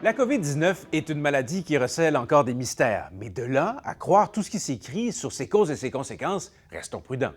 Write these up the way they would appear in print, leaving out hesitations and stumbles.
La COVID-19 est une maladie qui recèle encore des mystères, mais de là à croire tout ce qui s'écrit sur ses causes et ses conséquences, restons prudents.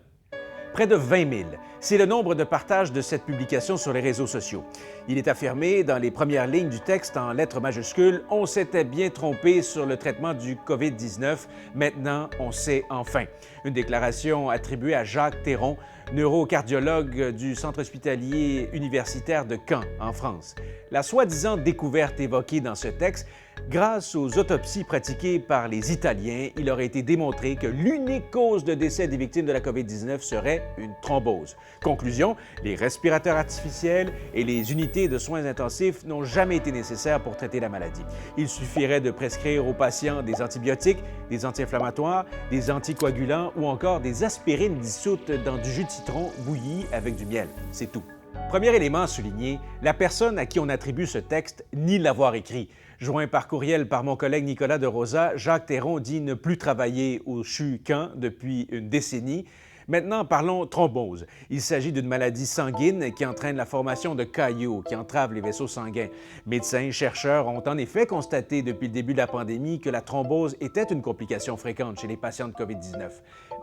Près de 20 000, c'est le nombre de partages de cette publication sur les réseaux sociaux. Il est affirmé dans les premières lignes du texte en lettres majuscules « On s'était bien trompé sur le traitement du COVID-19, maintenant on sait enfin ». Une déclaration attribuée à Jacques Théron, neurocardiologue du Centre hospitalier universitaire de Caen, en France. La soi-disant découverte évoquée dans ce texte, grâce aux autopsies pratiquées par les Italiens, il aurait été démontré que l'unique cause de décès des victimes de la COVID-19 serait une thrombose. Conclusion, les respirateurs artificiels et les unités de soins intensifs n'ont jamais été nécessaires pour traiter la maladie. Il suffirait de prescrire aux patients des antibiotiques, des anti-inflammatoires, des anticoagulants ou encore des aspirines dissoutes dans du jus de citron bouilli avec du miel. C'est tout. Premier élément à souligner, la personne à qui on attribue ce texte nie l'avoir écrit. Joint par courriel par mon collègue Nicolas de Rosa, Jacques Théron dit ne plus travailler au CHU Caen depuis une décennie. Maintenant, parlons thrombose. Il s'agit d'une maladie sanguine qui entraîne la formation de caillots qui entravent les vaisseaux sanguins. Médecins et chercheurs ont en effet constaté depuis le début de la pandémie que la thrombose était une complication fréquente chez les patients de COVID-19.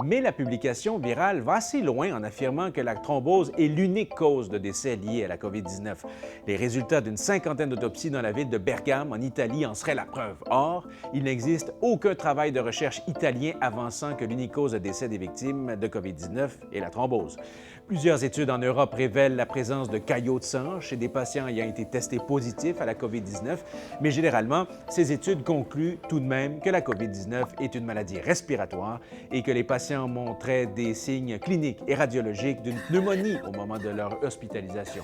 Mais la publication virale va assez loin en affirmant que la thrombose est l'unique cause de décès lié à la COVID-19. Les résultats d'une cinquantaine d'autopsies dans la ville de Bergame, en Italie, en seraient la preuve. Or, il n'existe aucun travail de recherche italien avançant que l'unique cause de décès des victimes de COVID-19 est la thrombose. Plusieurs études en Europe révèlent la présence de caillots de sang chez des patients ayant été testés positifs à la COVID-19, mais généralement, ces études concluent tout de même que la COVID-19 est une maladie respiratoire et que les patients montraient des signes cliniques et radiologiques d'une pneumonie au moment de leur hospitalisation.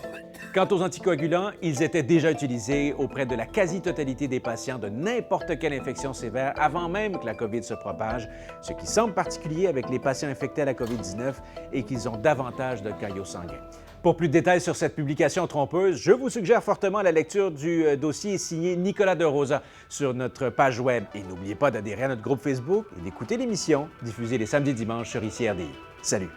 Quant aux anticoagulants, ils étaient déjà utilisés auprès de la quasi-totalité des patients de n'importe quelle infection sévère avant même que la COVID se propage, ce qui semble particulier avec les patients infectés à la COVID-19 et qu'ils ont davantage de caillots sanguins. Pour plus de détails sur cette publication trompeuse, je vous suggère fortement la lecture du dossier signé Nicolas de Rosa sur notre page web. Et n'oubliez pas d'adhérer à notre groupe Facebook et d'écouter l'émission diffusée les samedis et dimanches sur ICRDI. Salut!